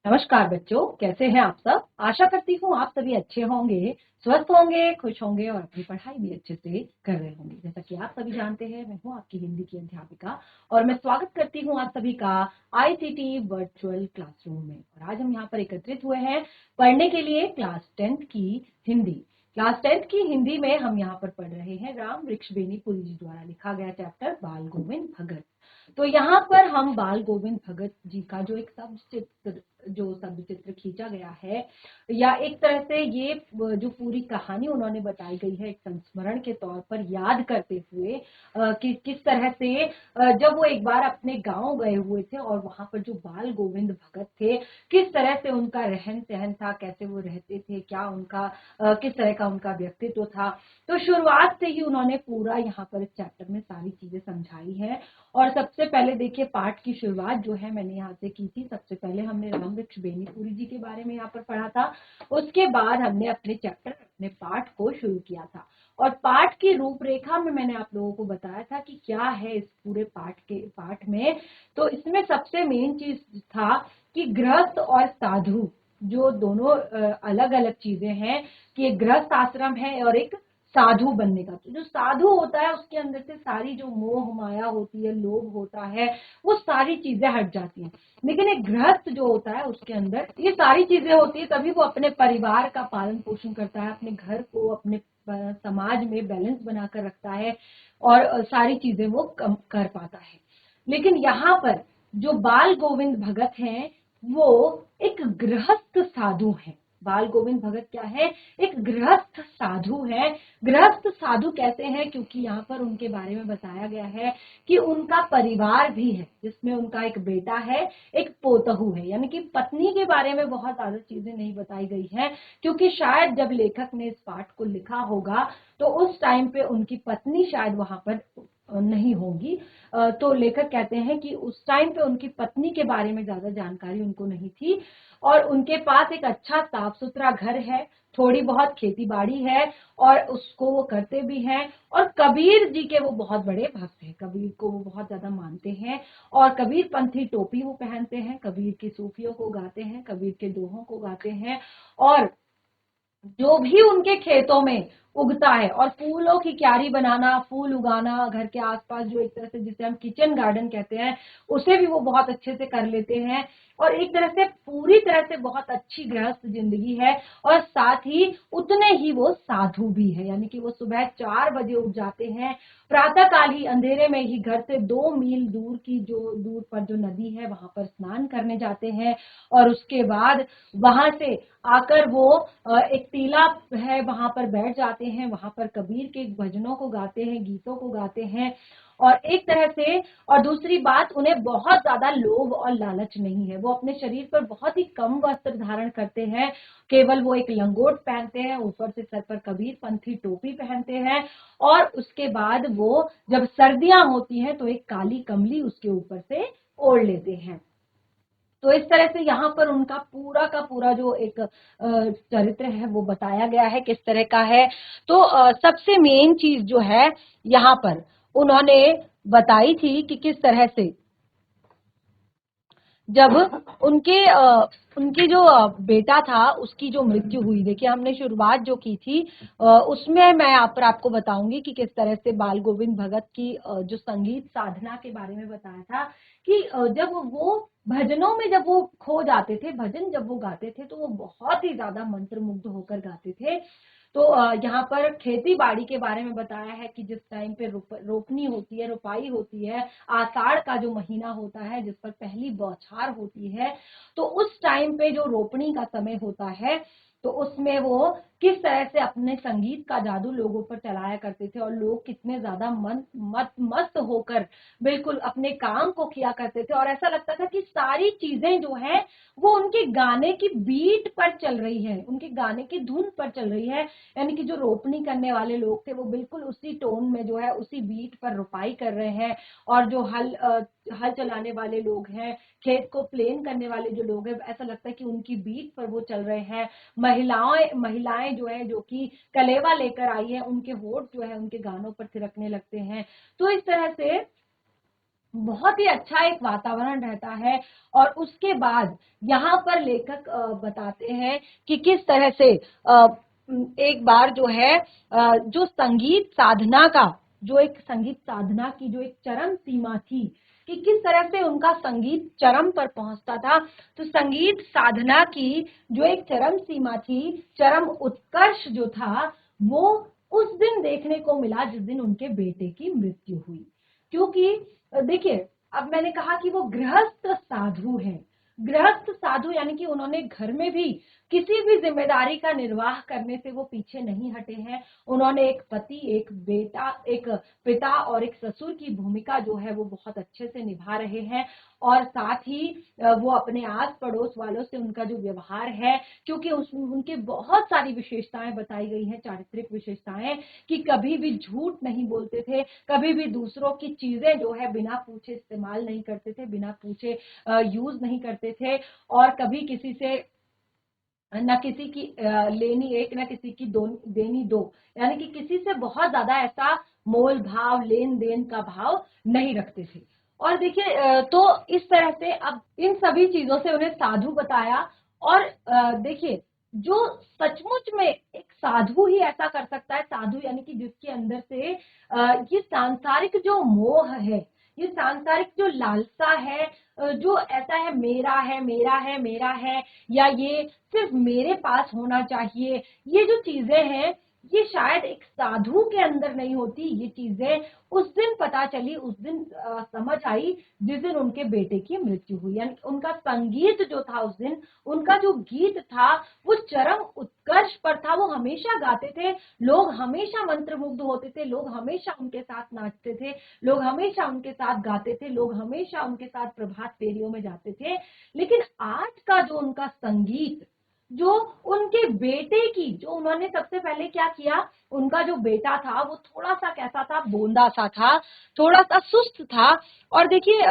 नमस्कार बच्चों, कैसे हैं आप सब। आशा करती हूँ आप सभी अच्छे होंगे, स्वस्थ होंगे, खुश होंगे और अपनी पढ़ाई भी अच्छे से कर रहे होंगे। जैसा कि आप सभी जानते हैं, मैं हूँ आपकी हिंदी की अध्यापिका और मैं स्वागत करती हूँ आप सभी का आईसीटी वर्चुअल क्लासरूम में। और आज हम यहाँ पर एकत्रित हुए हैं पढ़ने के लिए क्लास 10th की हिंदी। क्लास 10th की हिंदी में हम यहाँ पर पढ़ रहे हैं राम वृक्ष बेनीपुरी जी द्वारा लिखा गया चैप्टर बाल गोविंद भगत। तो यहाँ पर हम बाल गोविंद भगत जी का जो एक शब्द चित्र खींचा गया है, या एक तरह से ये जो पूरी कहानी उन्होंने बताई गई है एक संस्मरण के तौर पर याद करते हुए कि किस तरह से जब वो एक बार अपने गांव गए हुए थे और वहां पर जो बाल गोविंद भगत थे, किस तरह से उनका रहन सहन था, कैसे वो रहते थे, क्या उनका किस तरह का उनका व्यक्तित्व था। तो शुरुआत से ही उन्होंने पूरा यहाँ पर इस चैप्टर में सारी चीजें समझाई है। और सबसे पहले देखिए, पाठ की शुरुआत जो है मैंने यहाँ से की थी। सबसे पहले हमने राम वृक्ष बेनीपुरी जी के बारे में यहाँ पर पढ़ा था। उसके बाद हमने अपने पाठ को शुरू किया था और पाठ की रूपरेखा में मैंने आप लोगों को बताया था कि क्या है इस पूरे पाठ में। तो इसमें सबसे मेन चीज था कि गृहस्थ और साधु जो दोनों अलग अलग चीजें हैं, कि एक गृहस्थ आश्रम है और एक साधु बनने का। तो जो साधु होता है उसके अंदर से सारी जो मोह माया होती है, लोभ होता है, वो सारी चीजें हट जाती हैं। लेकिन एक गृहस्थ जो होता है उसके अंदर ये सारी चीजें होती है, तभी वो अपने परिवार का पालन पोषण करता है, अपने घर को, अपने समाज में बैलेंस बनाकर रखता है और सारी चीजें वो कर पाता है। लेकिन यहाँ पर जो बाल गोविंद भगत हैं वो एक गृहस्थ साधु हैं। बाल गोविंद भगत क्या है? एक गृहस्थ साधु है। गृहस्थ साधु कैसे हैं? क्योंकि यहाँ पर उनके बारे में बताया गया है कि उनका परिवार भी है, जिसमें उनका एक बेटा है, एक पोतहू है। यानी कि पत्नी के बारे में बहुत ज्यादा चीजें नहीं बताई गई हैं, क्योंकि शायद जब लेखक ने इस पाठ को लिखा होगा तो उस टाइम पे उनकी पत्नी शायद वहां पर नहीं होगी। तो लेखक कहते हैं कि उस टाइम पे उनकी पत्नी के बारे में ज्यादा जानकारी उनको नहीं थी और उनके पास एक अच्छा साफ सुथरा घर है, थोड़ी बहुत खेती बाड़ी है और उसको वो करते भी हैं। और कबीर जी के वो बहुत बड़े भक्त हैं, कबीर को वो बहुत ज्यादा मानते हैं और कबीर पंथी टोपी वो पहनते हैं, कबीर की सूफियों को गाते हैं, कबीर के दोहों को गाते हैं। और जो भी उनके खेतों में उगता है, और फूलों की क्यारी बनाना, फूल उगाना घर के आसपास, जो एक तरह से जिसे हम किचन गार्डन कहते हैं, उसे भी वो बहुत अच्छे से कर लेते हैं। और एक तरह से पूरी तरह से बहुत अच्छी गृहस्थ जिंदगी है और साथ ही उतने ही वो साधु भी है। यानी कि वो सुबह 4 बजे उठ जाते हैं, प्रातः काल ही अंधेरे में ही घर से 2 मील दूर पर जो नदी है वहां पर स्नान करने जाते हैं और उसके बाद वहां से आकर वो एक टीला है वहां पर बैठ जाते हैं, वहां पर कबीर के भजनों को गाते हैं, गीतों को गाते हैं। और एक तरह से, और दूसरी बात, उन्हें बहुत ज्यादा लोभ और लालच नहीं है। वो अपने शरीर पर बहुत ही कम वस्त्र धारण करते हैं, केवल वो एक लंगोट पहनते हैं, ऊपर से सर पर कबीर पंथी टोपी पहनते हैं और उसके बाद वो जब सर्दियां होती हैं तो एक काली कमली उसके ऊपर से ओढ़ लेते हैं। तो इस तरह से यहाँ पर उनका पूरा का पूरा जो एक चरित्र है वो बताया गया है किस तरह का है। तो सबसे मेन चीज जो है यहाँ पर उन्होंने बताई थी कि किस तरह से जब उनकी जो बेटा था उसकी जो मृत्यु हुई। देखिए, हमने शुरुआत जो की थी उसमें मैं आपको बताऊंगी कि किस तरह से बाल गोविंद भगत की जो संगीत साधना के बारे में बताया था कि जब वो भजनों में जब वो खो जाते थे, भजन जब वो गाते थे तो वो बहुत ही ज्यादा मंत्रमुग्ध होकर गाते थे। तो यहाँ पर खेती बाड़ी के बारे में बताया है कि जिस टाइम पे रोपनी होती है, रुपाई होती है, आषाढ़ का जो महीना होता है जिस पर पहली बौछार होती है, तो उस टाइम पे जो रोपनी का समय होता है तो उसमें वो किस तरह से अपने संगीत का जादू लोगों पर चलाया करते थे और लोग कितने ज्यादा मस्त होकर बिल्कुल अपने काम को किया करते थे। और ऐसा लगता था कि सारी चीजें जो है वो उनके गाने की बीट पर चल रही है, उनके गाने की धुन पर चल रही है। यानी कि जो रोपनी करने वाले लोग थे वो बिल्कुल उसी टोन में जो है उसी बीट पर रुपाई कर रहे हैं, और जो हल चलाने वाले लोग हैं, खेत को प्लेन करने वाले जो लोग हैं, ऐसा लगता है कि उनकी बीट पर वो चल रहे हैं। महिलाएं जो है, जो कि कलेवा लेकर आई है, उनके होठ जो है उनके गानों पर थिरकने लगते हैं। तो इस तरह से बहुत ही अच्छा एक वातावरण रहता है। और उसके बाद यहाँ पर लेखक बताते हैं कि किस तरह से एक बार जो है जो संगीत साधना का जो एक संगीत साधना की जो एक चरम सीमा थी कि किस तरह से उनका संगीत चरम पर पहुंचता था। तो संगीत साधना की जो एक चरम सीमा थी, चरम उत्कर्ष जो था, वो उस दिन देखने को मिला जिस दिन उनके बेटे की मृत्यु हुई। क्योंकि देखिए, अब मैंने कहा कि वो गृहस्थ साधु हैं। गृहस्थ साधु यानी कि उन्होंने घर में भी किसी भी जिम्मेदारी का निर्वाह करने से वो पीछे नहीं हटे हैं। उन्होंने एक पति, एक बेटा, एक पिता और एक ससुर की भूमिका जो है वो बहुत अच्छे से निभा रहे हैं। और साथ ही वो अपने आस पड़ोस वालों से उनका जो व्यवहार है, क्योंकि उनके बहुत सारी विशेषताएं बताई गई हैं, चारित्रिक विशेषताएं, कि कभी भी झूठ नहीं बोलते थे, कभी भी दूसरों की चीजें जो है बिना पूछे इस्तेमाल नहीं करते थे, बिना पूछे यूज नहीं करते थे, और कभी किसी से न किसी की लेनी एक, न किसी की देनी दो, यानी कि किसी से बहुत ज्यादा ऐसा मोल भाव, लेन देन का भाव नहीं रखते थे। और देखिए तो इस तरह से अब इन सभी चीजों से उन्हें साधु बताया। और देखिए, जो सचमुच में एक साधु ही ऐसा कर सकता है, साधु यानी कि जिसके अंदर से ये सांसारिक जो मोह है, ये सांसारिक जो लालसा है, जो ऐसा है मेरा है, मेरा है, मेरा है, या ये सिर्फ मेरे पास होना चाहिए, ये जो चीजें हैं, ये शायद एक साधु के अंदर नहीं होती। ये चीजें उस दिन पता चली, उस दिन समझ आई जिस दिन उनके बेटे की मृत्यु हुई। यानी उनका संगीत जो था उस दिन, उनका जो गीत था वो चरम उत्कर्ष पर था। वो हमेशा गाते थे, लोग हमेशा मंत्रमुग्ध होते थे, लोग हमेशा उनके साथ नाचते थे, लोग हमेशा उनके साथ गाते थे, लोग हमेशा उनके साथ प्रभात फेरियों में जाते थे। लेकिन आज का जो उनका संगीत, जो उनके बेटे की, जो उन्होंने सबसे पहले क्या किया, उनका जो बेटा था वो थोड़ा सा कैसा था, बोंदा सा था, थोड़ा सा सुस्त था। और देखिए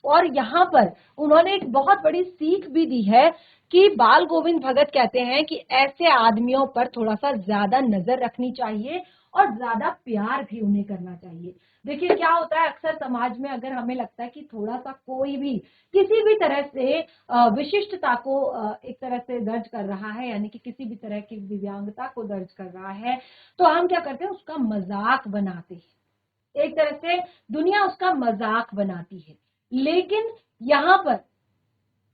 और यहाँ पर उन्होंने एक बहुत बड़ी सीख भी दी है कि बाल गोविंद भगत कहते हैं कि ऐसे आदमियों पर थोड़ा सा ज्यादा नजर रखनी चाहिए और ज्यादा प्यार भी उन्हें करना चाहिए। देखिए क्या होता है, अक्सर समाज में अगर हमें लगता है कि थोड़ा सा कोई भी किसी भी तरह से विशिष्टता को एक तरह से दर्ज कर रहा है, यानी कि किसी भी तरह की दिव्यांगता को दर्ज कर रहा है, तो हम क्या करते हैं, उसका मजाक बनाते हैं। एक तरह से दुनिया उसका मजाक बनाती है। लेकिन यहाँ पर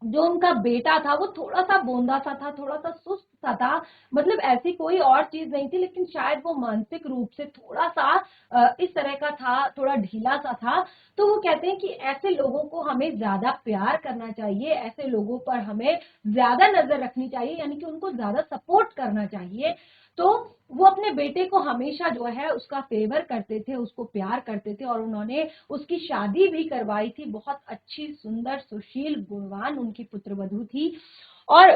जो उनका बेटा था वो थोड़ा सा बोंदा सा था, थोड़ा सा सुस्त सा था, मतलब ऐसी कोई और चीज नहीं थी, लेकिन शायद वो मानसिक रूप से थोड़ा सा इस तरह का था, थोड़ा ढीला सा था। तो वो कहते हैं कि ऐसे लोगों को हमें ज्यादा प्यार करना चाहिए, ऐसे लोगों पर हमें ज्यादा नजर रखनी चाहिए, यानी कि उनको ज्यादा सपोर्ट करना चाहिए। तो वो अपने बेटे को हमेशा जो है उसका फेवर करते थे, उसको प्यार करते थे, और उन्होंने उसकी शादी भी करवाई थी। बहुत अच्छी, सुंदर, सुशील, गुणवान उनकी पुत्रवधू थी। और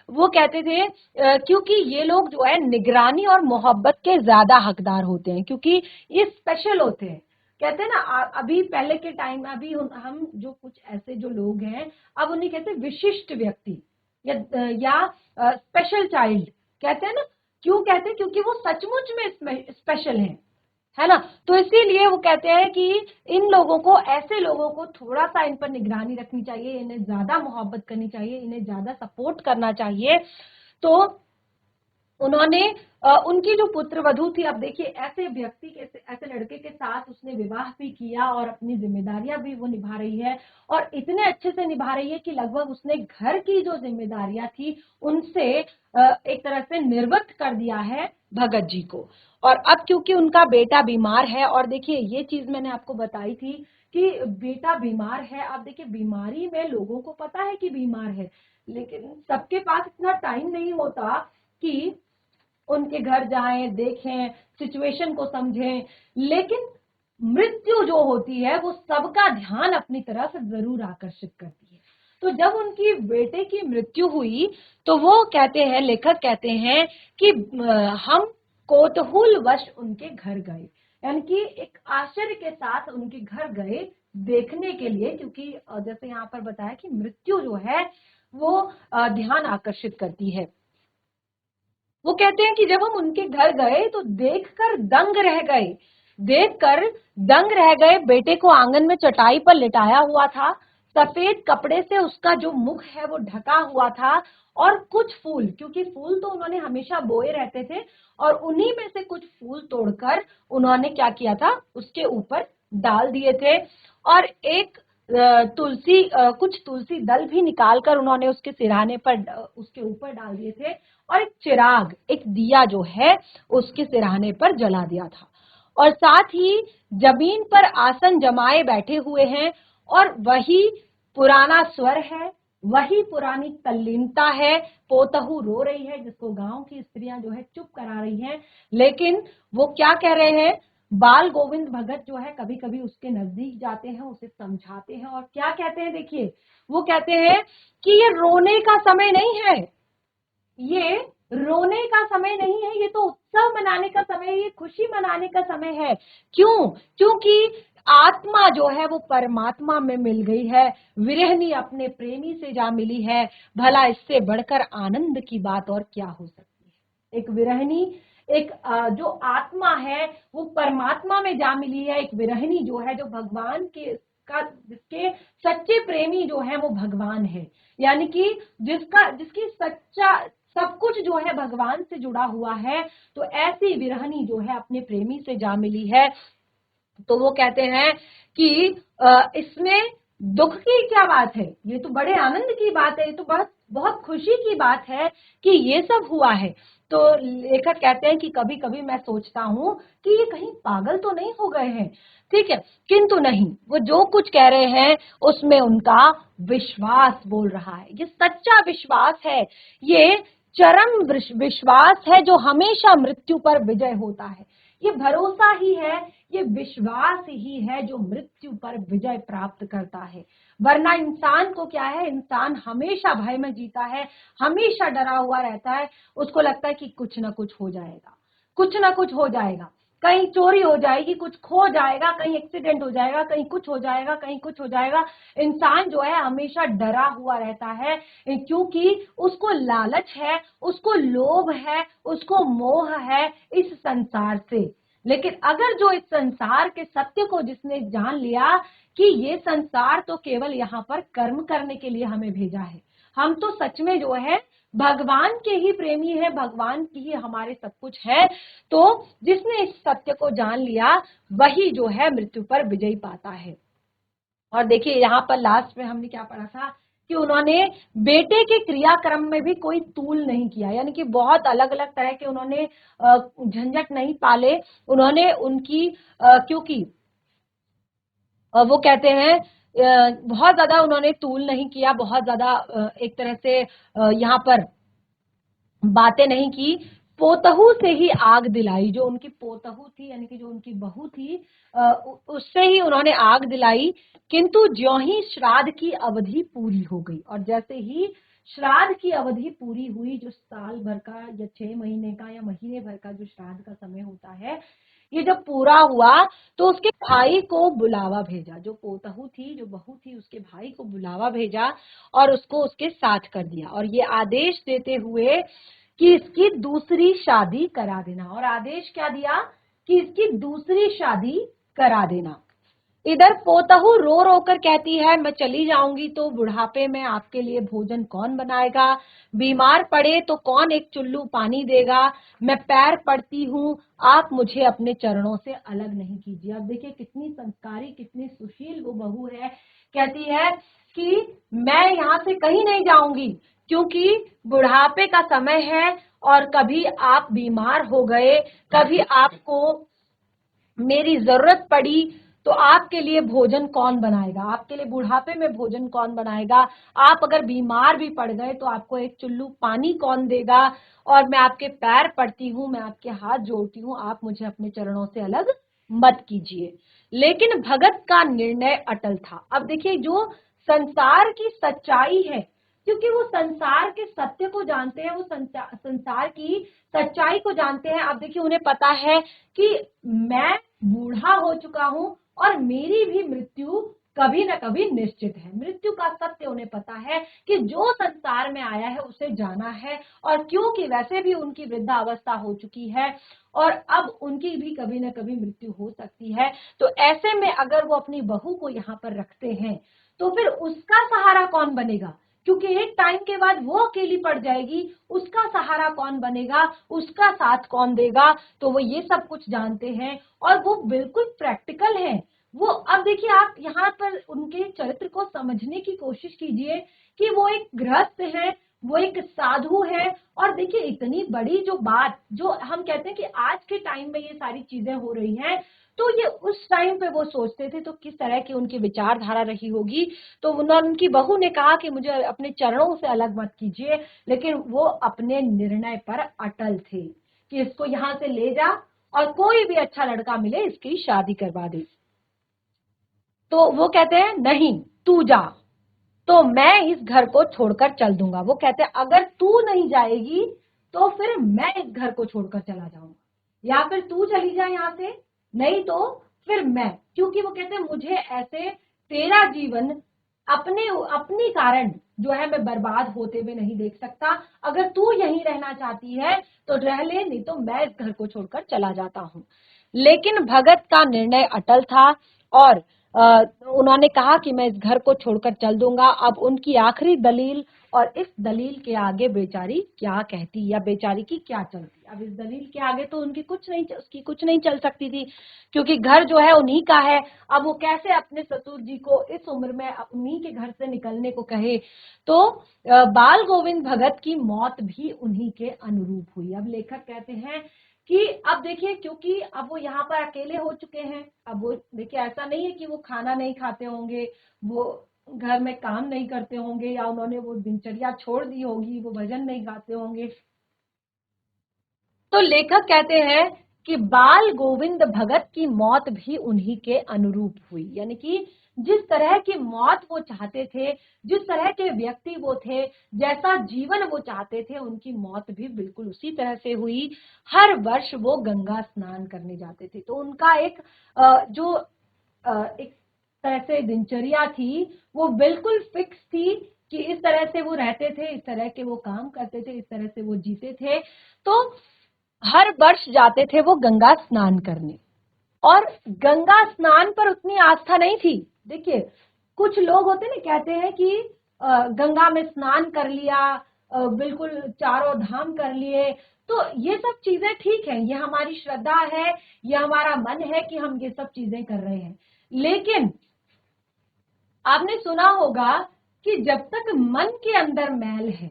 वो कहते थे क्योंकि ये लोग जो है निगरानी और मोहब्बत के ज्यादा हकदार होते हैं, क्योंकि ये स्पेशल होते हैं। कहते हैं ना, अभी पहले के टाइम में, अभी हम जो कुछ ऐसे जो लोग हैं, अब उन्हें कहते हैं विशिष्ट व्यक्ति, या स्पेशल चाइल्ड कहते हैं ना। क्यों कहते हैं? क्योंकि वो सचमुच में स्पेशल है ना। तो इसीलिए वो कहते हैं कि इन लोगों को, ऐसे लोगों को थोड़ा सा इन पर निगरानी रखनी चाहिए, इन्हें ज्यादा मोहब्बत करनी चाहिए, इन्हें ज्यादा सपोर्ट करना चाहिए। तो उन्होंने उनकी जो पुत्र वधू थी, अब देखिए ऐसे व्यक्ति के, ऐसे लड़के के साथ उसने विवाह भी किया और अपनी जिम्मेदारियां भी वो निभा रही है, और इतने अच्छे से निभा रही है कि लगभग उसने घर की जो जिम्मेदारियां थी उनसे एक तरह से निर्वृत्त कर दिया है भगत जी को। और अब क्योंकि उनका बेटा बीमार है, और देखिए ये चीज मैंने आपको बताई थी कि बेटा बीमार है। अब देखिए बीमारी में लोगों को पता है कि बीमार है, लेकिन सबके पास इतना टाइम नहीं होता कि उनके घर जाएं, देखें, सिचुएशन को समझें। लेकिन मृत्यु जो होती है वो सबका ध्यान अपनी तरफ जरूर आकर्षित करती है। तो जब उनकी बेटे की मृत्यु हुई तो वो कहते हैं, लेखक कहते हैं कि हम कौतूहल वश उनके घर गए, यानी कि एक आश्चर्य के साथ उनके घर गए देखने के लिए, क्योंकि जैसे यहाँ पर बताया कि मृत्यु जो है वो ध्यान आकर्षित करती है। वो कहते हैं कि जब हम उनके घर गए तो देखकर दंग रह गए। देखकर दंग रह गए। बेटे को आंगन में चटाई पर लिटाया हुआ था, सफेद कपड़े से उसका जो मुख है वो ढका हुआ था, और कुछ फूल, क्योंकि फूल तो उन्होंने हमेशा बोए रहते थे, और उन्हीं में से कुछ फूल तोड़कर उन्होंने क्या किया था, उसके ऊपर डाल दिए थे। और एक कुछ तुलसी दल भी निकालकर उन्होंने उसके सिरहाने पर उसके ऊपर डाल दिए थे, और एक चिराग, एक दिया जो है उसके सिरहाने पर जला दिया था। और साथ ही जमीन पर आसन जमाए बैठे हुए हैं, और वही पुराना स्वर है, वही पुरानी तल्लीनता है। पोतहू रो रही है, जिसको गांव की स्त्रियां जो है चुप करा रही हैं, लेकिन वो क्या कह रहे हैं, बाल गोविंद भगत जो है कभी कभी उसके नजदीक जाते हैं, उसे समझाते हैं, और क्या कहते हैं, देखिए वो कहते हैं कि ये रोने का समय नहीं है, ये रोने का समय नहीं है, ये तो उत्सव मनाने का समय है, ये खुशी मनाने का समय है। क्यों? क्योंकि आत्मा जो है वो परमात्मा में मिल गई है, विरहनी अपने प्रेमी से जा मिली है। भला इससे बढ़कर आनंद की बात और क्या हो सकती है। एक विरहनी, एक जो आत्मा है वो परमात्मा में जा मिली है, एक विरहनी जो है जो भगवान के जिसके सच्चे प्रेमी जो है वो भगवान है, यानी कि जिसकी सच्चा सब कुछ जो है भगवान से जुड़ा हुआ है। तो ऐसी विरहनी जो है अपने प्रेमी से जा मिली है। तो वो कहते हैं कि इसमें दुख की क्या बात है, ये तो बड़े आनंद की बात है, ये तो बहुत बहुत खुशी की बात है कि ये सब हुआ है। तो लेखक कहते हैं कि कभी कभी मैं सोचता हूं कि ये कहीं पागल तो नहीं हो गए हैं, ठीक है, किंतु नहीं, वो जो कुछ कह रहे हैं उसमें उनका विश्वास बोल रहा है, ये सच्चा विश्वास है, ये चरम विश्वास है जो हमेशा मृत्यु पर विजय होता है। ये भरोसा ही है, ये विश्वास ही है जो मृत्यु पर विजय प्राप्त करता है। वरना इंसान को क्या है, इंसान हमेशा भय में जीता है, हमेशा डरा हुआ रहता है, उसको लगता है कि कुछ ना कुछ हो जाएगा, कुछ ना कुछ हो जाएगा, कहीं चोरी हो जाएगी, कुछ खो जाएगा, कहीं एक्सीडेंट हो जाएगा, कहीं कुछ हो जाएगा, कहीं कुछ हो जाएगा। इंसान जो है हमेशा डरा हुआ रहता है, क्योंकि उसको लालच है, उसको लोभ है, उसको मोह है इस संसार से। लेकिन अगर जो इस संसार के सत्य को जिसने जान लिया कि ये संसार तो केवल यहाँ पर कर्म करने के लिए हमें भेजा है, हम तो सच में जो है भगवान के ही प्रेमी है, भगवान की ही हमारे सब कुछ है। तो जिसने इस सत्य को जान लिया वही जो है मृत्यु पर विजय पाता है। और देखिए यहाँ पर लास्ट में हमने क्या पढ़ा था कि उन्होंने बेटे के क्रियाक्रम में भी कोई तूल नहीं किया, यानी कि बहुत अलग अलग तरह के उन्होंने झंझट नहीं पाले। उन्होंने उनकी क्योंकि वो कहते हैं बहुत ज्यादा उन्होंने तूल नहीं किया, बहुत ज्यादा एक तरह से यहाँ पर बातें नहीं की। पोतहू से ही आग दिलाई, जो उनकी पोतहू थी यानी कि जो उनकी बहू थी, उससे ही उन्होंने आग दिलाई। किंतु ज्यों ही श्राद्ध की अवधि पूरी हो गई, और जैसे ही श्राद्ध की अवधि पूरी हुई, जो साल भर का या 6 महीने का या महीने भर का जो श्राद्ध का समय होता है, ये जब पूरा हुआ तो उसके भाई को बुलावा भेजा, जो पोतहू थी, जो बहू थी, उसके भाई को बुलावा भेजा और उसको उसके साथ कर दिया, और ये आदेश देते हुए कि इसकी दूसरी शादी करा देना। और आदेश क्या दिया कि इसकी दूसरी शादी करा देना। इधर पोतहू रो रो कर कहती है, मैं चली जाऊंगी तो बुढ़ापे में आपके लिए भोजन कौन बनाएगा, बीमार पड़े तो कौन एक चुल्लू पानी देगा, मैं पैर पड़ती हूँ, आप मुझे अपने चरणों से अलग नहीं कीजिए। अब देखिए कितनी संस्कारी, कितनी सुशील वो बहू है। कहती है कि मैं यहाँ से कहीं नहीं जाऊंगी, क्योंकि बुढ़ापे का समय है, और कभी आप बीमार हो गए, कभी आपको मेरी जरूरत पड़ी, तो आपके लिए भोजन कौन बनाएगा, आपके लिए बुढ़ापे में भोजन कौन बनाएगा, आप अगर बीमार भी पड़ गए तो आपको एक चुल्लू पानी कौन देगा, और मैं आपके पैर पड़ती हूँ, मैं आपके हाथ जोड़ती हूँ, आप मुझे अपने चरणों से अलग मत कीजिए। लेकिन भगत का निर्णय अटल था। अब देखिए जो संसार की सच्चाई है, क्योंकि वो संसार के सत्य को जानते हैं, वो संसार की सच्चाई को जानते हैं। अब देखिए उन्हें पता है कि मैं बूढ़ा हो चुका हूं और मेरी भी मृत्यु कभी न कभी निश्चित है। मृत्यु का सत्य उन्हें पता है कि जो संसार में आया है उसे जाना है, और क्योंकि वैसे भी उनकी वृद्धावस्था हो चुकी है और अब उनकी भी कभी न कभी मृत्यु हो सकती है, तो ऐसे में अगर वो अपनी बहू को यहाँ पर रखते हैं तो फिर उसका सहारा कौन बनेगा? क्योंकि एक टाइम के बाद वो अकेली पड़ जाएगी, उसका सहारा कौन बनेगा, उसका साथ कौन देगा? तो वो ये सब कुछ जानते हैं और वो बिल्कुल प्रैक्टिकल हैं। वो अब देखिए, आप यहाँ पर उनके चरित्र को समझने की कोशिश कीजिए कि वो एक गृहस्थ है, वो एक साधु है, और देखिए इतनी बड़ी जो बात, जो हम कहते हैं कि आज के टाइम में ये सारी चीजें हो रही हैं, तो ये उस टाइम पे वो सोचते थे, तो किस तरह की उनकी विचारधारा रही होगी। तो उनकी बहू ने कहा कि मुझे अपने चरणों से अलग मत कीजिए, लेकिन वो अपने निर्णय पर अटल थे कि इसको यहाँ से ले जा और कोई भी अच्छा लड़का मिले इसकी शादी करवा दे। तो वो कहते हैं नहीं, तू जा, तो मैं इस घर को छोड़कर चल दूंगा। वो कहते हैं अगर तू नहीं जाएगी तो फिर मैं इस घर को छोड़कर चला जाऊंगा, या फिर तू चली जा यहाँ से, नहीं तो फिर मैं, क्योंकि वो कहते हैं मुझे ऐसे तेरा जीवन अपनी कारण जो है मैं बर्बाद होते हुए नहीं देख सकता। अगर तू यहीं रहना चाहती है तो रह ले, नहीं तो मैं इस घर को छोड़कर चला जाता हूँ। लेकिन भगत का निर्णय अटल था और उन्होंने कहा कि मैं इस घर को छोड़कर चल दूंगा। अब उनकी आखिरी दलील, और इस दलील के आगे बेचारी क्या कहती या बेचारी की क्या चलती। अब इस दलील के आगे तो उसकी कुछ नहीं चल सकती थी, क्योंकि घर जो है उन्हीं का है। अब वो कैसे अपने ससुर जी को इस उम्र में उन्हीं के घर से निकलने को कहे। तो बाल गोविंद भगत की मौत भी उन्हीं के अनुरूप हुई। अब लेखक कहते हैं कि अब देखिए, क्योंकि अब वो यहाँ पर अकेले हो चुके हैं, अब वो देखिए ऐसा नहीं है कि वो खाना नहीं खाते होंगे, वो घर में काम नहीं करते होंगे, या उन्होंने वो दिनचर्या छोड़ दी होगी, वो भजन नहीं गाते होंगे। तो लेखक कहते हैं कि बाल गोविंद भगत की मौत भी उन्हीं के अनुरूप हुई, यानी कि जिस तरह की मौत वो चाहते थे, जिस तरह के व्यक्ति वो थे, जैसा जीवन वो चाहते थे, उनकी मौत भी बिल्कुल उसी तरह से हुई। हर वर्ष वो गंगा स्नान करने जाते थे, तो उनका एक जो एक तरह से दिनचर्या थी वो बिल्कुल फिक्स थी कि इस तरह से वो रहते थे, इस तरह के वो काम करते थे, इस तरह से वो जीते थे। तो हर वर्ष जाते थे वो गंगा स्नान करने, और गंगा स्नान पर उतनी आस्था नहीं थी। देखिए, कुछ लोग होते ना, कहते हैं कि गंगा में स्नान कर लिया, बिल्कुल चारों धाम कर लिए, तो ये सब चीजें ठीक है, ये हमारी श्रद्धा है, ये हमारा मन है कि हम ये सब चीजें कर रहे हैं। लेकिन आपने सुना होगा कि जब तक मन के अंदर मैल है,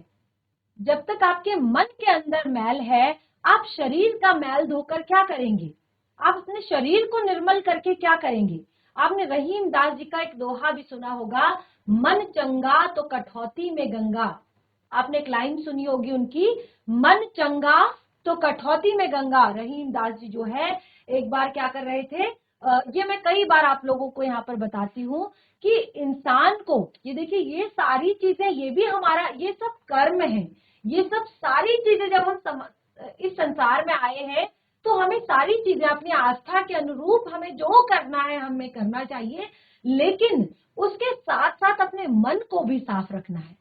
जब तक आपके मन के अंदर मैल है, आप शरीर का मैल धोकर क्या करेंगे? आप अपने शरीर को निर्मल करके क्या करेंगे? आपने रहीम दास जी का एक दोहा भी सुना होगा, मन चंगा तो कठौती में गंगा। आपने एक लाइन सुनी होगी उनकी, मन चंगा तो कठौती में गंगा। रहीम दास जी जो है, एक बार क्या कर रहे थे, ये मैं कई बार आप लोगों को यहाँ पर बताती हूँ कि इंसान को, ये देखिए ये सारी चीजें, ये भी हमारा, ये सब कर्म है, ये सब सारी चीजें जब हम इस संसार में आए हैं, तो हमें सारी चीजें अपनी आस्था के अनुरूप हमें जो करना है हमें करना चाहिए, लेकिन उसके साथ साथ अपने मन को भी साफ रखना है।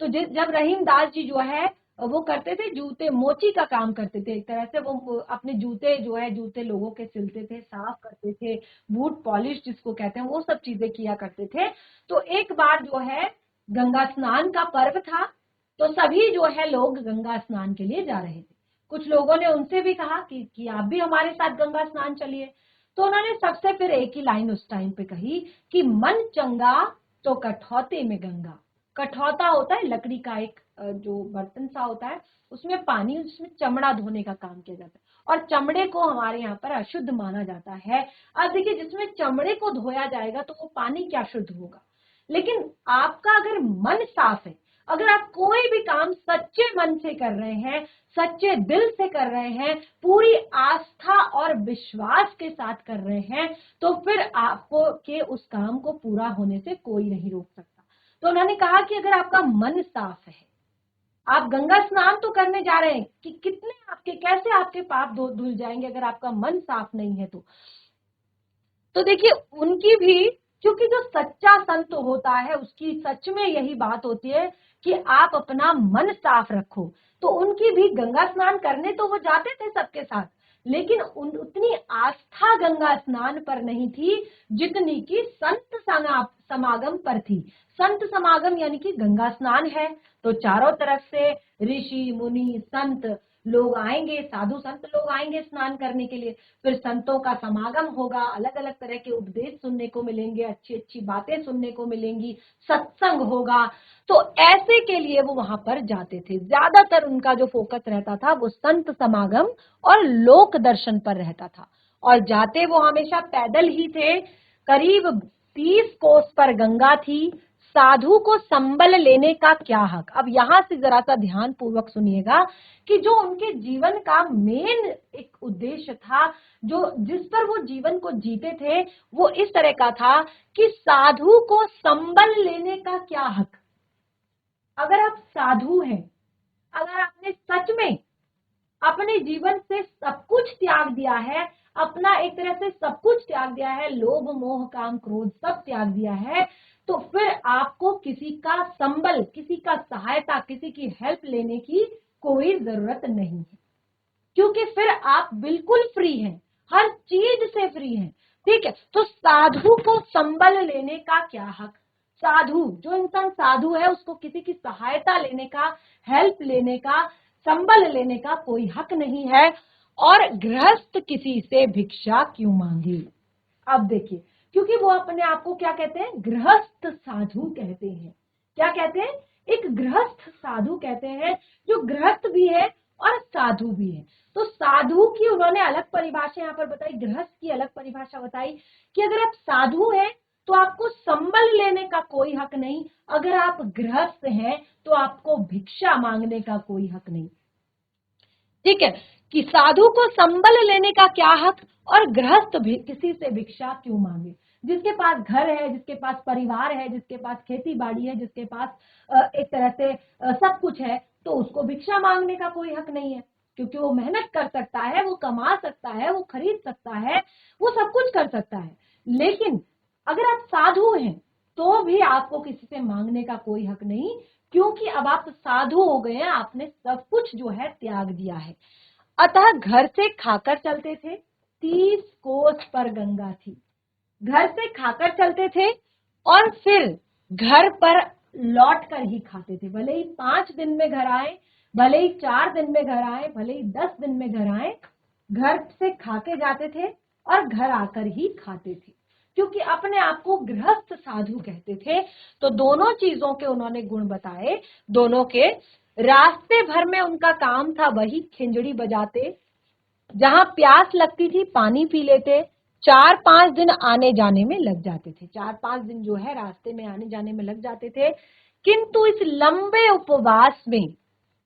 तो जब रहीम दास जी जो है वो करते थे, जूते मोची का काम करते थे, एक तरह से वो अपने जूते जो है, जूते लोगों के सिलते थे, साफ करते थे, बूट पॉलिश जिसको कहते हैं, वो सब चीजें किया करते थे। तो एक बार जो है गंगा स्नान का पर्व था, तो सभी जो है लोग गंगा स्नान के लिए जा रहे थे। कुछ लोगों ने उनसे भी कहा कि आप भी हमारे साथ गंगा स्नान चलिए। तो उन्होंने सबसे फिर एक ही लाइन उस टाइम पे कही कि मन चंगा तो कठौते में गंगा। कठौता होता है लकड़ी का एक जो बर्तन सा होता है, उसमें पानी, उसमें चमड़ा धोने का काम किया जाता है, और चमड़े को हमारे यहाँ पर अशुद्ध माना जाता है। अब देखिए, जिसमें चमड़े को धोया जाएगा तो वो पानी क्या शुद्ध होगा। लेकिन आपका अगर मन साफ है, अगर आप कोई भी काम सच्चे मन से कर रहे हैं, सच्चे दिल से कर रहे हैं, पूरी आस्था और विश्वास के साथ कर रहे हैं, तो फिर आपको के उस काम को पूरा होने से कोई नहीं रोक सकता। तो उन्होंने कहा कि अगर आपका मन साफ है, आप गंगा स्नान तो करने जा रहे हैं, कि कितने आपके, कैसे आपके पाप धुल जाएंगे अगर आपका मन साफ नहीं है तो देखिए, उनकी भी क्योंकि जो सच्चा संत होता है उसकी सच में यही बात होती है कि आप अपना मन साफ रखो। तो उनकी भी गंगा स्नान करने तो वो जाते थे सबके साथ, लेकिन उतनी आस्था गंगा स्नान पर नहीं थी जितनी कि संत समागम पर थी। संत समागम यानी कि गंगा स्नान है तो चारों तरफ से ऋषि मुनि संत लोग आएंगे, साधु संत लोग आएंगे स्नान करने के लिए। फिर संतों का समागम होगा, अलग अलग तरह के उपदेश सुनने को मिलेंगे, अच्छी अच्छी बातें सुनने को मिलेंगी, सत्संग होगा। तो ऐसे के लिए वो वहां पर जाते थे। ज्यादातर उनका जो फोकस रहता था वो संत समागम और लोक दर्शन पर रहता था। और जाते वो हमेशा पैदल ही थे। करीब 30 कोस पर गंगा थी। साधु को संबल लेने का क्या हक। अब यहां से जरा सा ध्यान पूर्वक सुनिएगा कि जो उनके जीवन का मेन एक उद्देश्य था, जो जिस पर वो जीवन को जीते थे, वो इस तरह का था कि साधु को संबल लेने का क्या हक। अगर आप साधु हैं, अगर आपने सच में अपने जीवन से सब कुछ त्याग दिया है, अपना एक तरह से सब कुछ त्याग दिया है, लोभ मोह काम क्रोध सब त्याग दिया है, तो फिर आपको किसी का संबल, किसी का सहायता, किसी की हेल्प लेने की कोई जरूरत नहीं है, क्योंकि फिर आप बिल्कुल फ्री हैं, हर चीज से फ्री हैं। ठीक है, तो साधु को संबल लेने का क्या हक। साधु, जो इंसान साधु है उसको किसी की सहायता लेने का, हेल्प लेने का, संबल लेने का कोई हक नहीं है। और गृहस्थ किसी से भिक्षा क्यों मांगे। अब देखिए, क्योंकि वो अपने आप को क्या कहते हैं, गृहस्थ साधु कहते हैं। क्या कहते हैं, एक गृहस्थ साधु कहते हैं, जो गृहस्थ भी है और साधु भी है। तो साधु की उन्होंने अलग परिभाषा यहाँ पर बताई, गृहस्थ की अलग परिभाषा बताई कि अगर आप साधु हैं तो आपको संबल लेने का कोई हक नहीं, अगर आप गृहस्थ हैं तो आपको भिक्षा मांगने का कोई हक नहीं। ठीक है, कि साधु को संबल लेने का क्या हक और गृहस्थ भी किसी से भिक्षा क्यों मांगे। जिसके पास घर है, जिसके पास परिवार है, जिसके पास खेती बाड़ी है, जिसके पास एक तरह से सब कुछ है, तो उसको भिक्षा मांगने का कोई हक नहीं है, क्योंकि वो मेहनत कर सकता है, वो कमा सकता है, वो खरीद सकता है, वो सब कुछ कर सकता है। लेकिन अगर आप साधु हैं तो भी आपको किसी से मांगने का कोई हक नहीं, क्योंकि अब आप साधु हो गए हैं, आपने सब कुछ जो है त्याग दिया है। अतः घर से खाकर चलते थे। 30 कोस पर गंगा थी, घर से खाकर चलते थे और फिर घर पर लौट कर ही खाते थे। भले ही 5 दिन में घर आए, भले ही 4 दिन में घर आए, भले ही 10 दिन में घर आए, घर से खा के जाते थे और घर आकर ही खाते थे, क्योंकि अपने आप को गृहस्थ साधु कहते थे। तो दोनों चीजों के उन्होंने गुण बताए, दोनों के। रास्ते भर में उनका काम था वही खिंजड़ी बजाते, जहां प्यास लगती थी पानी पी लेते। 4-5 दिन आने जाने में लग जाते थे, 4-5 दिन जो है रास्ते में आने जाने में लग जाते थे। किंतु इस लंबे उपवास में,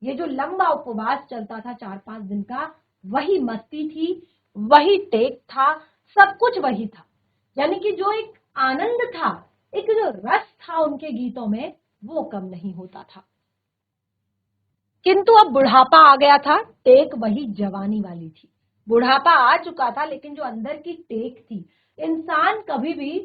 ये जो लंबा उपवास चलता था 4-5 दिन का, वही मस्ती थी, वही टेक था, सब कुछ वही था। यानी कि जो एक आनंद था, एक जो रस था उनके गीतों में, वो कम नहीं होता था। किंतु अब बुढ़ापा आ गया था, टेक वही जवानी वाली थी। बुढ़ापा आ चुका था, लेकिन जो अंदर की टेक थी, इंसान कभी भी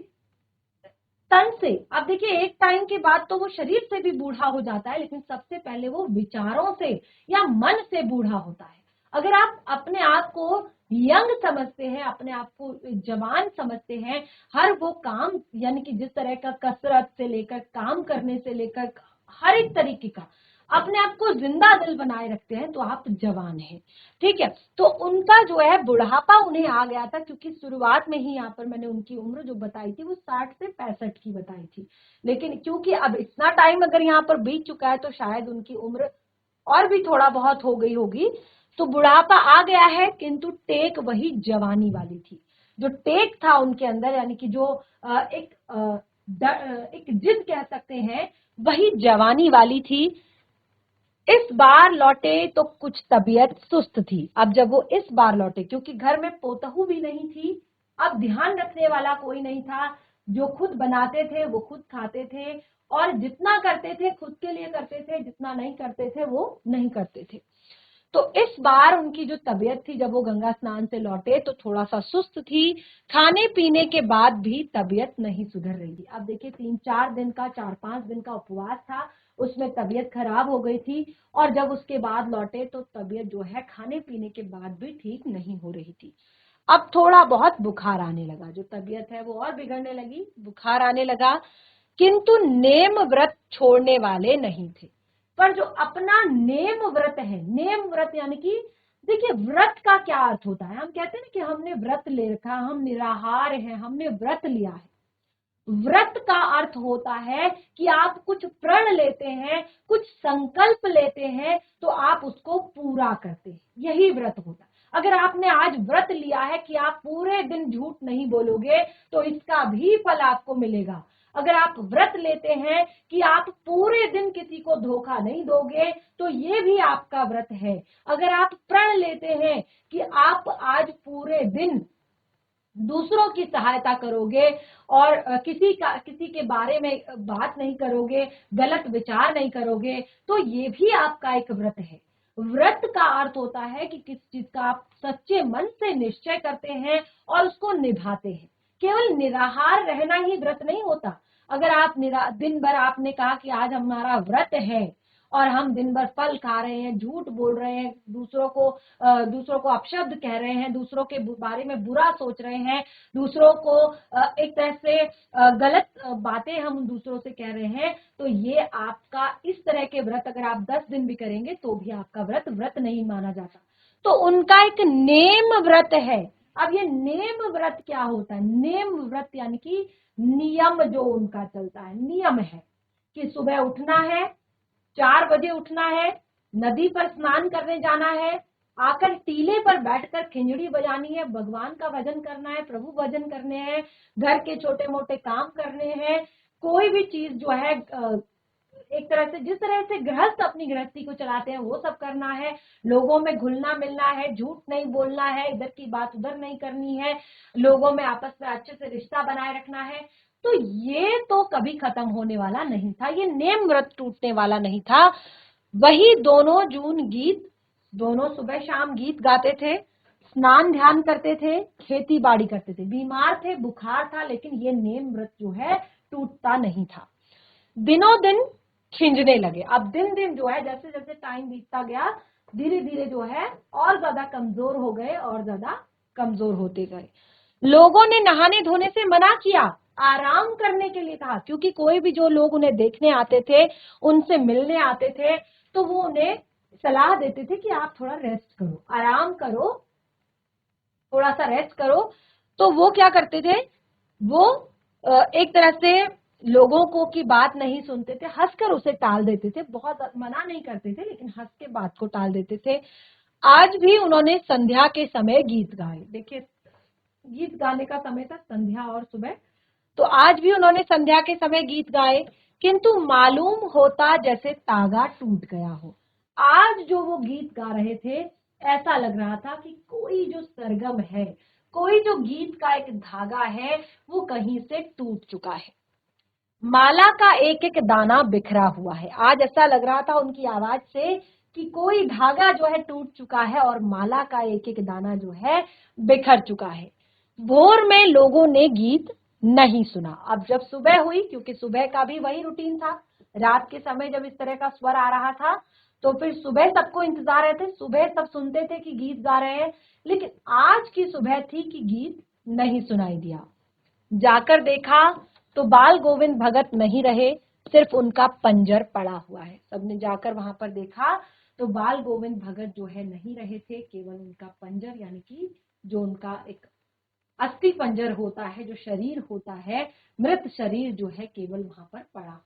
तन से, अब देखिए एक टाइम के बाद तो वो शरीर से भी बूढ़ा हो जाता है, लेकिन सबसे पहले वो विचारों से या मन से बूढ़ा होता है। अगर आप अपने आप को यंग समझते हैं, अपने आप को जवान समझते हैं, हर वो काम, यानी कि जिस तरह का कसरत से लेकर, काम करने से लेकर, हर एक तरीके का अपने आप को जिंदा दिल बनाए रखते हैं, तो आप जवान हैं। ठीक है, तो उनका जो है बुढ़ापा उन्हें आ गया था, क्योंकि शुरुआत में ही यहाँ पर मैंने उनकी उम्र जो बताई थी वो 60 से 65 की बताई थी। लेकिन क्योंकि अब इतना टाइम अगर यहाँ पर बीत चुका है तो शायद उनकी उम्र और भी थोड़ा बहुत हो गई होगी। तो बुढ़ापा आ गया है, किंतु टेक वही जवानी वाली थी। जो टेक था उनके अंदर, यानी कि जो एक जिद कह सकते हैं, वही जवानी वाली थी। इस बार लौटे तो कुछ तबीयत सुस्त थी। अब जब वो इस बार लौटे, क्योंकि घर में पोतहू भी नहीं थी, अब ध्यान रखने वाला कोई नहीं था, जो खुद बनाते थे वो खुद खाते थे, और जितना करते थे खुद के लिए करते थे, जितना नहीं करते थे वो नहीं करते थे। तो इस बार उनकी जो तबीयत थी जब वो गंगा स्नान से लौटे तो थोड़ा सा सुस्त थी, खाने पीने के बाद भी तबीयत नहीं सुधर रही थी। अब देखिए 3-4 दिन का 4-5 दिन का उपवास था, उसमें तबीयत खराब हो गई थी और जब उसके बाद लौटे तो तबीयत जो है खाने पीने के बाद भी ठीक नहीं हो रही थी। अब थोड़ा बहुत बुखार आने लगा, जो तबीयत है वो और बिगड़ने लगी, बुखार आने लगा, किंतु नेम व्रत छोड़ने वाले नहीं थे। पर जो अपना नेम व्रत है, नेम व्रत यानी कि देखिए व्रत का क्या अर्थ होता है, हम कहते हैं ना कि हमने व्रत ले रखा, हम निराहार हैं, हमने व्रत लिया है। व्रत का अर्थ होता है कि आप कुछ प्रण लेते हैं, कुछ संकल्प लेते हैं तो आप उसको पूरा करते हैं, यही व्रत होता है। अगर आपने आज व्रत लिया है कि आप पूरे दिन झूठ नहीं बोलोगे तो इसका भी फल आपको मिलेगा। अगर आप व्रत लेते हैं कि आप पूरे दिन किसी को धोखा नहीं दोगे तो ये भी आपका व्रत है। अगर आप प्रण लेते हैं कि आप आज पूरे दिन दूसरों की सहायता करोगे और किसी के बारे में बात नहीं करोगे, गलत विचार नहीं करोगे, तो ये भी आपका एक व्रत है। व्रत का अर्थ होता है कि किस चीज का आप सच्चे मन से निश्चय करते हैं और उसको निभाते हैं। केवल निराहार रहना ही व्रत नहीं होता। अगर आप दिन भर आपने कहा कि आज हमारा व्रत है और हम दिन भर फल खा रहे हैं, झूठ बोल रहे हैं, दूसरों को अपशब्द कह रहे हैं, दूसरों के बारे में बुरा सोच रहे हैं, दूसरों को एक तरह से गलत बातें हम दूसरों से कह रहे हैं, तो ये आपका इस तरह के व्रत अगर आप 10 दिन भी करेंगे तो भी आपका व्रत नहीं माना जाता। तो उनका एक नेम व्रत है। अब ये नेम व्रत क्या होता है? नेम व्रत यानी कि नियम जो उनका चलता है, नियम है कि सुबह उठना है, 4 बजे उठना है, नदी पर स्नान करने जाना है, आकर टीले पर बैठकर खिंजड़ी बजानी है, भगवान का भजन करना है, प्रभु भजन करने हैं, घर के छोटे मोटे काम करने हैं, कोई भी चीज जो है एक तरह से जिस तरह से गृहस्थ अपनी गृहस्थी को चलाते हैं वो सब करना है, लोगों में घुलना मिलना है, झूठ नहीं बोलना है, इधर की बात उधर नहीं करनी है, लोगों में आपस में अच्छे से रिश्ता बनाए रखना है। तो ये तो कभी खत्म होने वाला नहीं था, ये नेम व्रत टूटने वाला नहीं था। वही दोनों जून गीत, दोनों सुबह शाम गीत गाते थे, स्नान ध्यान करते थे, खेती बाड़ी करते थे, बीमार थे, बुखार था, लेकिन ये नेम व्रत जो है टूटता नहीं था। दिनों दिन खिंजने लगे। अब दिन दिन जो है जैसे जैसे टाइम बीतता गया धीरे धीरे जो है और ज्यादा कमजोर हो गए और ज्यादा कमजोर होते गए। लोगों ने नहाने धोने से मना किया, आराम करने के लिए कहा, क्योंकि कोई भी जो लोग उन्हें देखने आते थे, उनसे मिलने आते थे, तो वो उन्हें सलाह देते थे कि आप थोड़ा रेस्ट करो, आराम करो, थोड़ा सा रेस्ट करो। तो वो क्या करते थे, वो एक तरह से लोगों को की बात नहीं सुनते थे, हंसकर उसे टाल देते थे, बहुत मना नहीं करते थे लेकिन हंस के बात को टाल देते थे। आज भी उन्होंने संध्या के समय गीत गाए। देखिए गीत गाने का समय था संध्या और सुबह, तो आज भी उन्होंने संध्या के समय गीत गाए, किंतु मालूम होता जैसे तागा टूट गया हो। आज जो वो गीत गा रहे थे ऐसा लग रहा था कि कोई जो सरगम है, कोई जो गीत का एक धागा है वो कहीं से टूट चुका है, माला का एक एक दाना बिखरा हुआ है। आज ऐसा लग रहा था उनकी आवाज से कि कोई धागा जो है टूट चुका है और माला का एक एक दाना जो है बिखर चुका है। भोर में लोगों ने गीत नहीं सुना। अब जब सुबह हुई, क्योंकि सुबह का भी वही रूटीन था, रात के समय जब इस तरह का स्वर आ रहा था तो फिर सुबह सबको इंतजार रहते, सुबह सब सुनते थे कि गीत गा रहे हैं, लेकिन आज की सुबह थी कि गीत नहीं सुनाई दिया। जाकर देखा तो बाल गोविंद भगत नहीं रहे, सिर्फ उनका पंजर पड़ा हुआ है। सबने जाकर वहां पर देखा तो बाल गोविंद भगत जो है नहीं रहे थे, केवल उनका पंजर यानी कि जो उनका एक अस्थि पंजर होता है, जो शरीर होता है, मृत शरीर जो है केवल वहां पर पड़ा हुआ।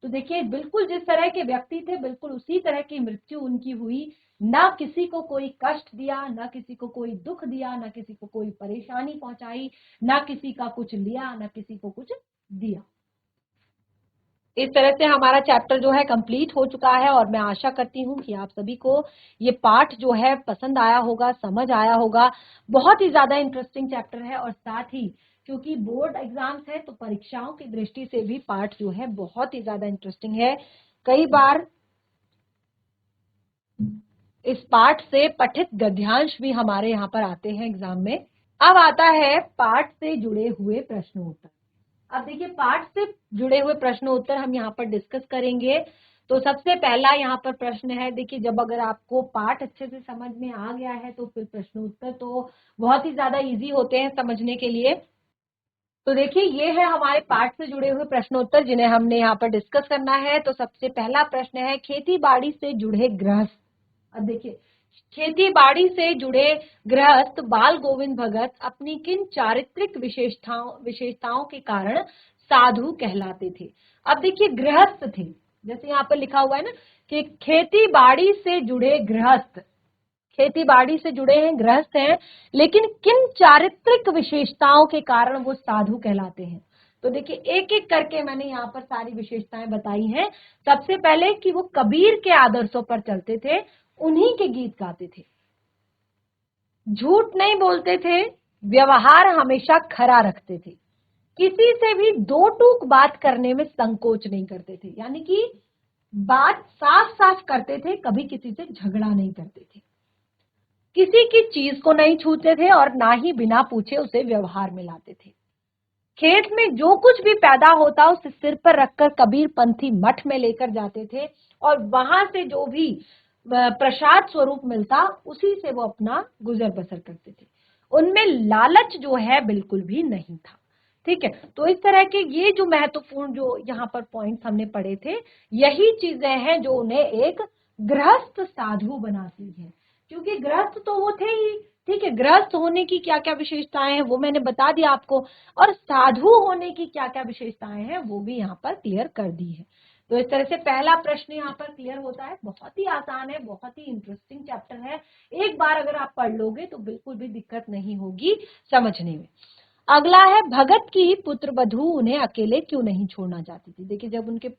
तो देखिए बिल्कुल जिस तरह के व्यक्ति थे बिल्कुल उसी तरह की मृत्यु उनकी हुई। ना किसी को कोई कष्ट दिया, ना किसी को कोई दुख दिया, ना किसी को कोई परेशानी पहुंचाई, ना किसी का कुछ लिया, ना किसी को कुछ दिया। इस तरह से हमारा चैप्टर जो है कंप्लीट हो चुका है और मैं आशा करती हूँ कि आप सभी को ये पाठ जो है पसंद आया होगा, समझ आया होगा। बहुत ही ज्यादा इंटरेस्टिंग चैप्टर है और साथ ही क्योंकि बोर्ड एग्जाम्स है तो परीक्षाओं की दृष्टि से भी पाठ जो है बहुत ही ज्यादा इंटरेस्टिंग है। कई बार इस पाठ से पठित गद्यांश भी हमारे यहाँ पर आते हैं एग्जाम में। अब आता है पाठ से जुड़े हुए प्रश्नोत्तर। अब देखिए पाठ से जुड़े हुए प्रश्नोत्तर हम यहाँ पर डिस्कस करेंगे। तो सबसे पहला यहाँ पर प्रश्न है, देखिए जब अगर आपको पाठ अच्छे से समझ में आ गया है तो फिर प्रश्नोत्तर तो बहुत ही ज्यादा इजी होते हैं समझने के लिए। तो देखिए ये है हमारे पाठ से जुड़े हुए प्रश्नोत्तर जिन्हें हमने यहाँ पर डिस्कस करना है। तो सबसे पहला प्रश्न है, खेती बाड़ी से जुड़े गृहस्थ। अब देखिए खेती बाड़ी से जुड़े गृहस्थ बाल गोविंद भगत अपनी किन चारित्रिक विशेषताओं के कारण साधु कहलाते थे। अब देखिए गृहस्थ थे, जैसे यहाँ पर लिखा हुआ है ना कि खेती बाड़ी से जुड़े गृहस्थ, खेती बाड़ी से जुड़े हैं, गृहस्थ हैं, लेकिन किन चारित्रिक विशेषताओं के कारण वो साधु कहलाते हैं। तो देखिए एक एक करके मैंने यहाँ पर सारी विशेषताएं बताई हैं। सबसे पहले कि वो कबीर के आदर्शों पर चलते थे, उन्हीं के गीत गाते थे, झूठ नहीं बोलते थे, व्यवहार हमेशा खरा रखते थे, किसी से भी दो टूक बात करने में संकोच नहीं करते थे, यानी कि बात साफ साफ करते थे, कभी किसी से झगड़ा नहीं करते थे, किसी की चीज को नहीं छूते थे और ना ही बिना पूछे उसे व्यवहार में लाते थे। खेत में जो कुछ भी पैदा होता उसे सिर पर रखकर कबीर पंथी मठ में लेकर जाते थे और वहां से जो भी प्रसाद स्वरूप मिलता उसी से वो अपना गुजर बसर करते थे। उनमें लालच जो है बिल्कुल भी नहीं था। ठीक है, तो इस तरह के ये जो महत्वपूर्ण जो यहाँ पर पॉइंट्स हमने पढ़े थे, यही चीजें हैं जो उन्हें एक गृहस्थ साधु बनाती है। क्योंकि गृहस्थ तो वो थे ही, ठीक है, गृहस्थ होने की क्या क्या विशेषताएं हैं वो मैंने बता दिया आपको, और साधु होने की क्या क्या विशेषताएं हैं वो भी यहाँ पर क्लियर कर दी है। तो इस तरह से पहला प्रश्न यहाँ पर क्लियर होता है। बहुत ही आसान है, बहुत ही इंटरेस्टिंग चैप्टर है, एक बार अगर आप पढ़ लोगे तो बिल्कुल भी दिक्कत नहीं होगी समझने में। अगला है, भगत की पुत्र वधू उन्हें अकेले क्यों नहीं छोड़ना चाहती थी। देखिए जब उनके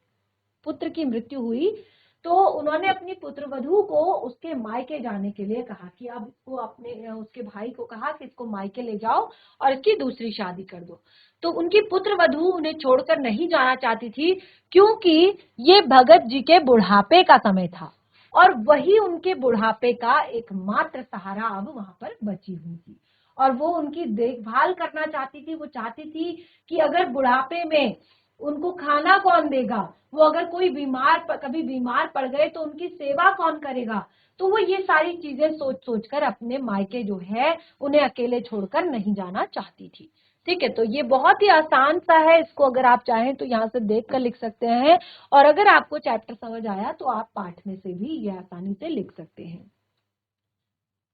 पुत्र की मृत्यु हुई तो उन्होंने अपनी पुत्र वधू को उसके मायके जाने के लिए कहा कि अब इसको अपने उसके भाई को कहा कि इसको मायके ले जाओ और इसकी दूसरी शादी कर दो। तो उनकी पुत्र वधू उन्हें छोड़कर नहीं जाना चाहती थी, क्योंकि ये भगत जी के बुढ़ापे का समय था और वही उनके बुढ़ापे का एकमात्र सहारा अब वहां पर बची हुई थी और वो उनकी देखभाल करना चाहती थी। वो चाहती थी कि अगर बुढ़ापे में उनको खाना कौन देगा, वो अगर कोई कभी बीमार पड़ गए तो उनकी सेवा कौन करेगा। तो वो ये सारी चीजें सोच सोचकर अपने मायके जो है उन्हें अकेले छोड़कर नहीं जाना चाहती थी। ठीक है, तो ये बहुत ही आसान सा है, इसको अगर आप चाहें तो यहाँ से देख कर लिख सकते हैं, और अगर आपको चैप्टर समझ आया तो आप पाठ में से भी ये आसानी से लिख सकते हैं।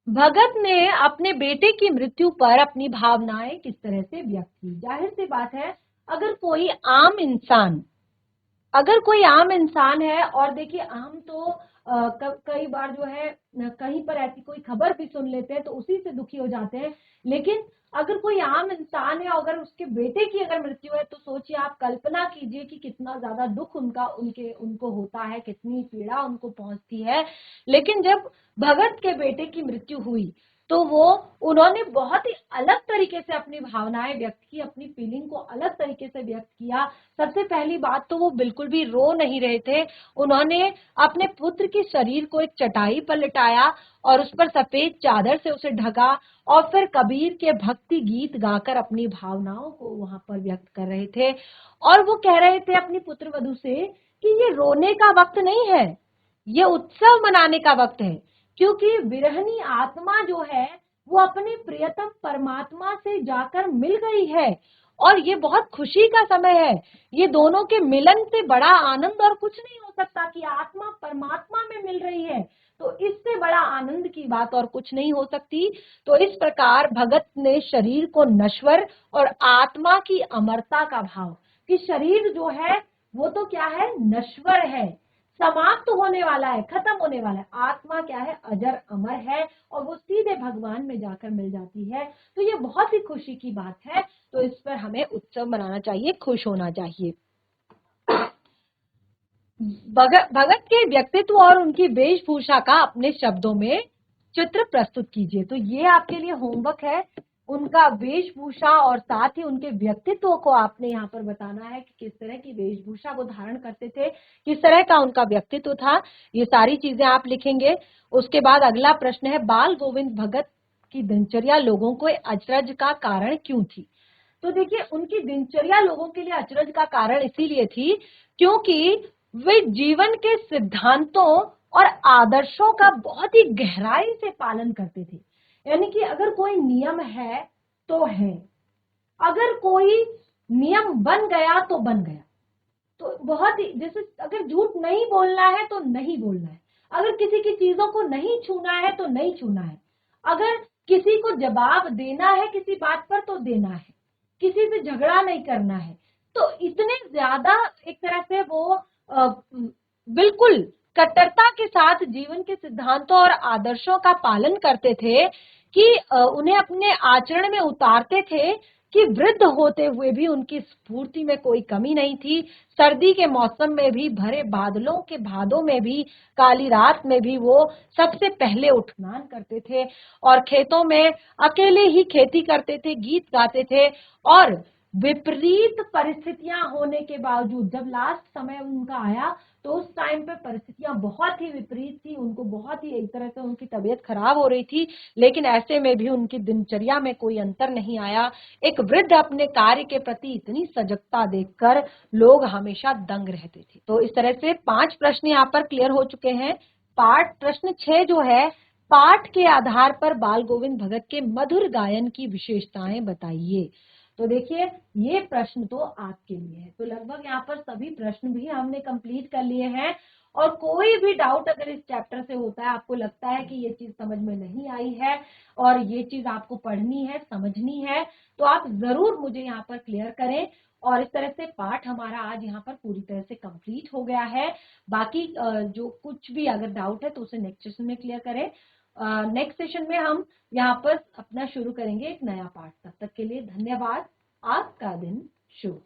भगत ने अपने बेटे की मृत्यु पर अपनी भावनाएं किस तरह से व्यक्त की। जाहिर सी बात है, अगर कोई आम इंसान है, और देखिए आम तो कई बार जो है कहीं पर ऐसी कोई खबर भी सुन लेते हैं तो उसी से दुखी हो जाते हैं, लेकिन अगर कोई आम इंसान है, अगर उसके बेटे की अगर मृत्यु है तो सोचिए, आप कल्पना कीजिए कि कितना ज्यादा दुख उनको होता है, कितनी पीड़ा उनको पहुंचती है। लेकिन जब भगत के बेटे की मृत्यु हुई तो उन्होंने बहुत ही अलग तरीके से अपनी भावनाएं व्यक्त की, अपनी फीलिंग को अलग तरीके से व्यक्त किया। सबसे पहली बात तो वो बिल्कुल भी रो नहीं रहे थे, उन्होंने अपने पुत्र के शरीर को एक चटाई पर लिटाया और उस पर सफेद चादर से उसे ढका और फिर कबीर के भक्ति गीत गाकर अपनी भावनाओं को वहां पर व्यक्त कर रहे थे। और वो कह रहे थे अपनी पुत्र वधू से कि ये रोने का वक्त नहीं है, ये उत्सव मनाने का वक्त है, क्योंकि विरहनी आत्मा जो है वो अपने प्रियतम परमात्मा से जाकर मिल गई है और ये बहुत खुशी का समय है। ये दोनों के मिलन से बड़ा आनंद और कुछ नहीं हो सकता कि आत्मा परमात्मा में मिल रही है, तो इससे बड़ा आनंद की बात और कुछ नहीं हो सकती। तो इस प्रकार भगत ने शरीर को नश्वर और आत्मा की अमरता का भाव, कि शरीर जो है वो तो क्या है, नश्वर है, समाप्त होने वाला है, खत्म होने वाला है, आत्मा क्या है, अजर अमर है और वो सीधे भगवान में जाकर मिल जाती है। तो ये बहुत ही खुशी की बात है, तो इस पर हमें उत्सव मनाना चाहिए, खुश होना चाहिए। भगत के व्यक्तित्व और उनकी वेशभूषा का अपने शब्दों में चित्र प्रस्तुत कीजिए। तो ये आपके लिए होमवर्क है, उनका वेशभूषा और साथ ही उनके व्यक्तित्व को आपने यहाँ पर बताना है कि किस तरह की वेशभूषा वो धारण करते थे, किस तरह का उनका व्यक्तित्व था। ये सारी चीजें आप लिखेंगे। उसके बाद अगला प्रश्न है, बाल गोविंद भगत की दिनचर्या लोगों को अचरज का कारण क्यों थी? तो देखिए, उनकी दिनचर्या लोगों के लिए अचरज का कारण इसीलिए थी क्योंकि वे जीवन के सिद्धांतों और आदर्शों का बहुत ही गहराई से पालन करते थे। यानी कि अगर कोई नियम है तो है, अगर कोई नियम बन गया तो बन गया। तो बहुत ही, जैसे अगर झूठ नहीं बोलना है तो नहीं बोलना है, अगर किसी की चीजों को नहीं छूना है तो नहीं छूना है, अगर किसी को जवाब देना है किसी बात पर तो देना है, किसी से झगड़ा नहीं करना है। तो इतने ज्यादा एक तरह से वो बिल्कुल कट्टरता के साथ जीवन के सिद्धांतों और आदर्शों का पालन करते थे कि उन्हें अपने आचरण में उतारते थे कि वृद्ध होते हुए भी उनकी स्फूर्ति में कोई कमी नहीं थी। सर्दी के मौसम में भी, भरे बादलों के भादों में भी, काली रात में भी वो सबसे पहले उठ स्नान करते थे और खेतों में अकेले ही खेती करते थे, गीत गाते थे। और विपरीत परिस्थितियां होने के बावजूद जब लास्ट समय उनका आया तो उस टाइम पे परिस्थितियां बहुत ही विपरीत थी, उनको बहुत ही एक तरह से उनकी तबीयत खराब हो रही थी, लेकिन ऐसे में भी उनकी दिनचर्या में कोई अंतर नहीं आया। एक वृद्ध अपने कार्य के प्रति इतनी सजगता देखकर लोग हमेशा दंग रहते थे। तो इस तरह से 5 प्रश्न यहाँ पर क्लियर हो चुके हैं। पाठ प्रश्न 6 जो है, पाठ के आधार पर बाल गोविंद भगत के मधुर गायन की विशेषताएं बताइए। तो देखिए, ये प्रश्न तो आपके लिए है। तो लगभग यहाँ पर सभी प्रश्न भी हमने कंप्लीट कर लिए हैं। और कोई भी डाउट अगर इस चैप्टर से होता है, आपको लगता है कि ये चीज समझ में नहीं आई है और ये चीज आपको पढ़नी है, समझनी है, तो आप जरूर मुझे यहाँ पर क्लियर करें। और इस तरह से पाठ हमारा आज यहाँ पर पूरी तरह से कंप्लीट हो गया है। बाकी जो कुछ भी अगर डाउट है तो उसे नेक्स्ट सेशन में क्लियर करें। नेक्स्ट सेशन में हम यहाँ पर अपना शुरू करेंगे एक नया पाठ। तब तक के लिए धन्यवाद। आपका दिन शुभ।